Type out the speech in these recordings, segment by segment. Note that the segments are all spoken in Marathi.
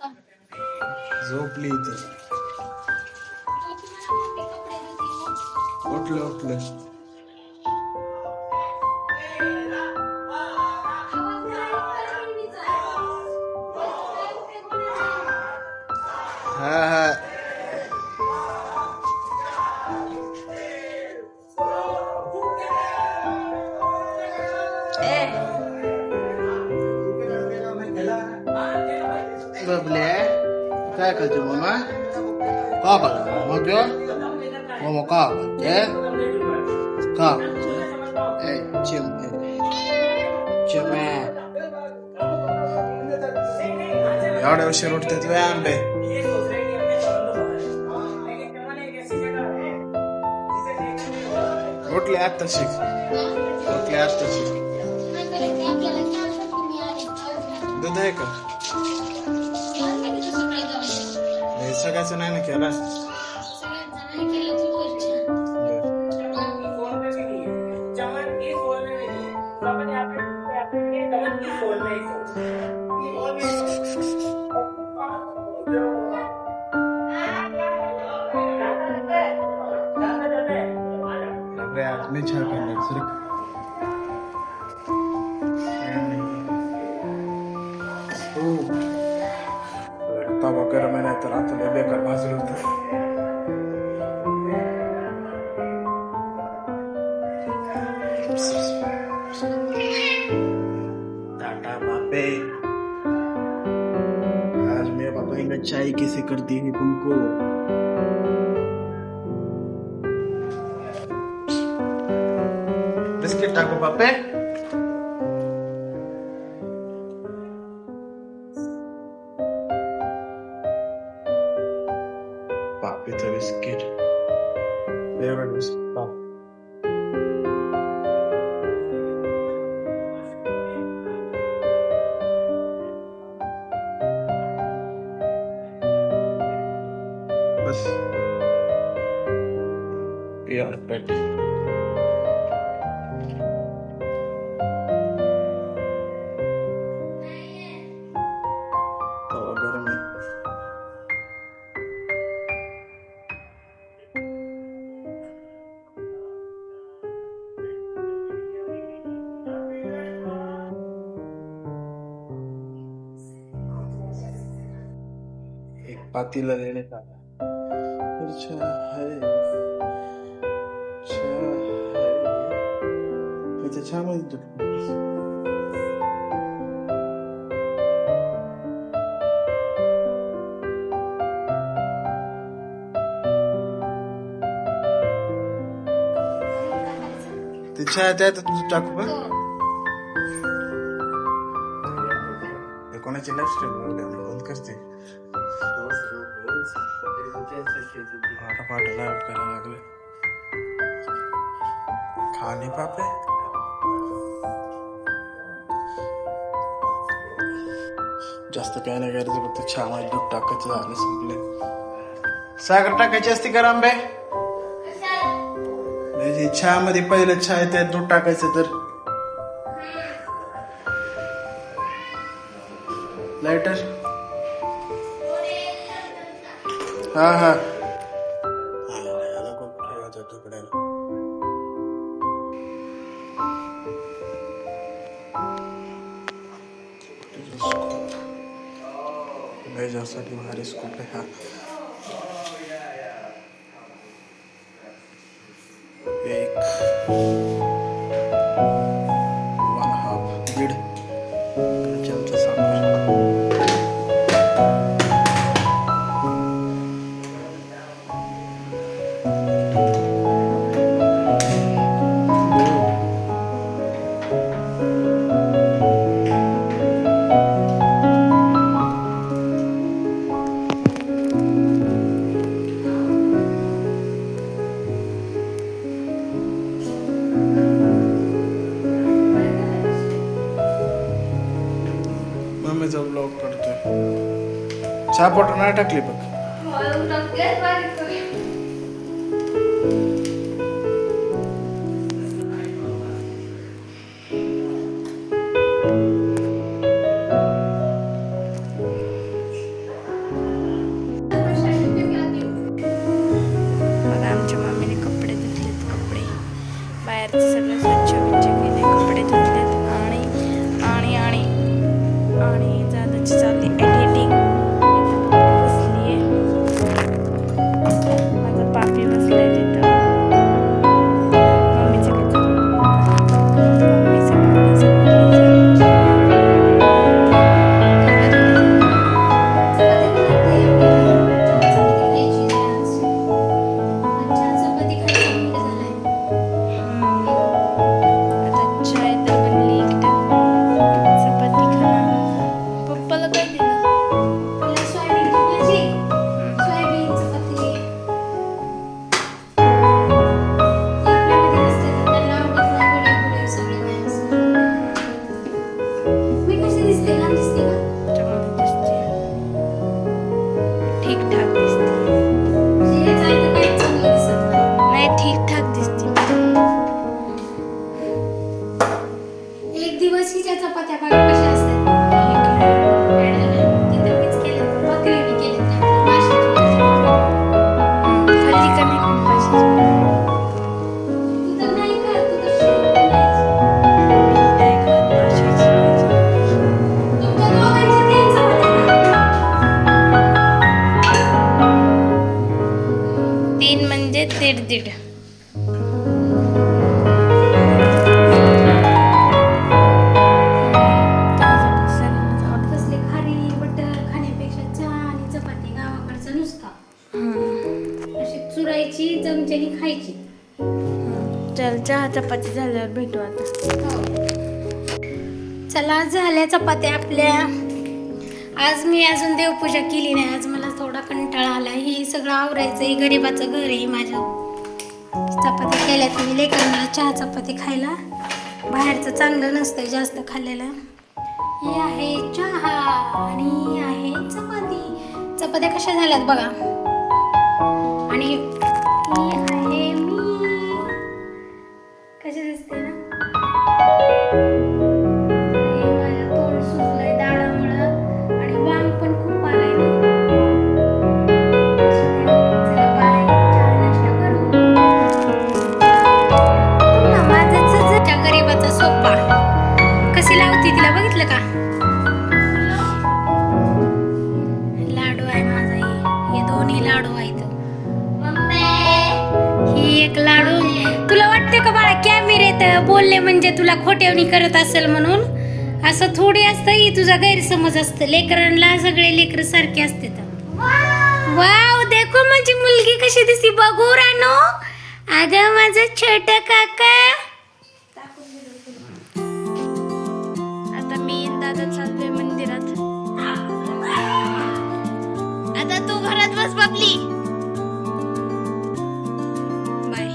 झोपली इथं. उठलं उठलं. हा हा. बबले काय करते मामा? का करते मग मामा का करते? का करते? चिमे एवढ्या उशीर उठतात वे आंबे. उठले आत्ताशी. उठले आत्ताशी. दूध आहे का? सगळ्याचं नाही ना केला. मी छान करणार सर. तवा गरम आहे नाही तर आता बेकार भाजलं होतं. टाटा बापे. आज मैं बताऊंगा चाय कैसे करती है तुमको. बिस्किट टाको बापे. पापीचं बिस्किट फेवरेट बिस्किट. बस यार पेट. तवा गरम है. एक पातीला लेण्यात आला. चहा आहे. इथे चहा मध्ये ते चहा त्यात दूध टाकू का? कोणाची लाईफ बंद करते. पाठ लाईव्ह करायला लागले. खाणे पापे. जास्त काय नाही करायचं फक्त चहा मध्ये दूध टाकायचं झालं संपले. साखर टाकायची असते का आंबे? चहा मध्ये पहिलं चहा आहे त्यात दूध टाकायचं तर. लाइटर. हा हा. साठी भारी स्कूप आहे हा. एक 1/2 दीड चमचा साखर. मम्मीचा ब्लॉग करतोय. चहा पावडर नाही टाकली बघ. ठीक ठाक दिसते. नाही ठीक ठाक दिसते. एक दिवस हिच्या चपात्या बघा कशा असतात. तिथं मीच केलं, बकरीने केलं त्या माशाची भाजी. खाल्ली का नाही खूप भाजी? तू तर नाही का, तू तर शिकली नाहीस. नाही खात माशाची भाजी. तुमच्या दोघांच्या तीन चपात्या का? 3 म्हणजे दीड. कसले खारी बटर खाण्यापेक्षा चहा आणि चपाती गावाकडचा नुसता अशी चुरायची चमच्यानी खायची. चल चहा चपाती झाल्यावर भेटू आता. चला झाल्या चपात्या आपल्या. आज मी अजून देवपूजा केली नाही. आज मला थोडा कंटाळा आला. हे सगळं आवरायचं आहे. गरीबाचं घर आहे माझ्या. चपात्या केल्या तुम्ही लेकरांना चहा चपाती खायला. बाहेरचं चांगलं नसतं जास्त खाल्लेलं. हे आहे चहा आणि आहे चपाती. चपात्या कशा झाल्यात बघा. आणि ही आहे मी. कशी दिसते ना. हे माझं तोंड सुजलंय दाढामुळं आणि वाम पण खूप आलाय ना. चला बाय. चहा नाश्ता करू. पुन्हा माझं त्या गरीबाचा सोपा कशी लावती तिला बघितलं का. लाडू आहे माझा. हे दोन्ही लाडू आहेत. ही एक लाडू. तुला वाटते का बाळा कॅमेऱ्यात बोलले म्हणजे तुला खोटेवणी करत असेल म्हणून. असं थोडी असतं. ही तुझा गैरसमज असतं. लेकरांना सगळे लेकर सारखे असते. वाव देखो माझी मुलगी कशी दिसती बघू रानो. अगं माझं छोट काका. आता मी दादा चाललोय मंदिरात. आता तू घरात बस बापली. बाय.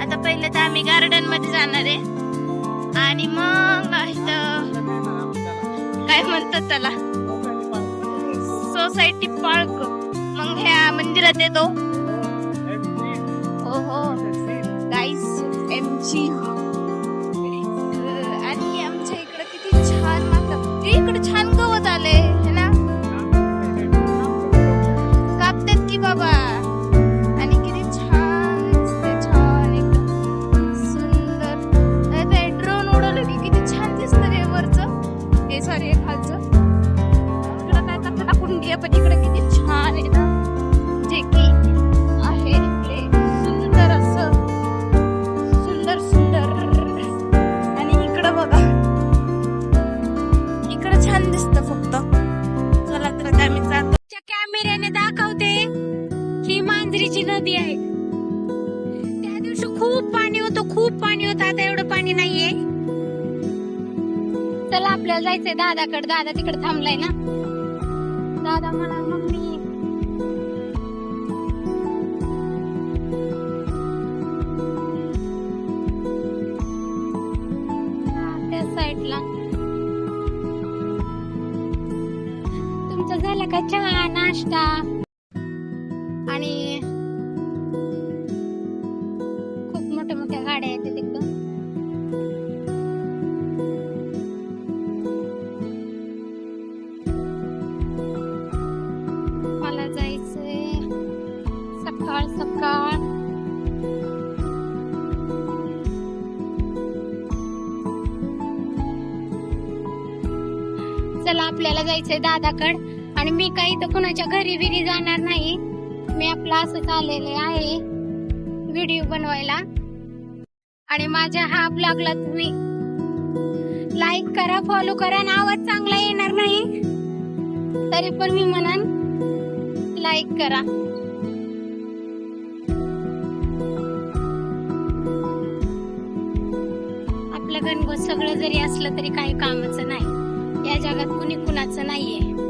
आता पहिलं तर आम्ही गार्डन मध्ये जाणार आहे आणि मग इथं काय म्हणतात त्याला सोसायटी पार्क. मग ह्या मंदिरात येतो. हो गाईस एमची. आणि आमच्या इकडे किती छान मागतात. इकडे छान गवत आले है ना. कापतात की बाबा. आणि किती छान दिसते. छान एकदम सुंदर. ते ड्रोन उडवलं की किती छान दिसतं रे वरचं. हे सॉरी खालचं. इकडं काय करतात टाकून घे पण इकडे किती छान आहे ना. जे की आहे इकडे सुंदर असं. सुंदर आणि इकडं बघा. इकडं छान दिसतं फक्त. चला तर आता आम्ही जातो. कॅमेऱ्याने दाखवते ही मांजरीची नदी आहे. त्या दिवशी खूप पाणी होतं. आता एवढं पाणी नाहीये. चला आपल्याला जायचंय दादाकडे. दादा तिकडे थांबलाय ना. दादा म्हणा मम्मी त्या साईडला. तुमचा झाला का चहा नाश्ता. आणि खूप मोठ्या गाड्या आहेत तिकडं. मला जायचंय सकाळ. चला आपल्याला जायचंय दादाकड. आणि मी काही तर कुणाच्या घरी बिरी जाणार नाही. मी आपलं असंच आलेले आहे व्हिडिओ बनवायला. आणि माझ्या हा ब्लॉगला तुम्ही लाईक करा, फॉलो करा. आणि आवाज चांगला येणार नाही तरी पण मी म्हणान लाईक करा. आपलं गणगोत सगळं जरी असलं तरी काही कामाचं नाही. या जगात कुणी कुणाचं नाहीये.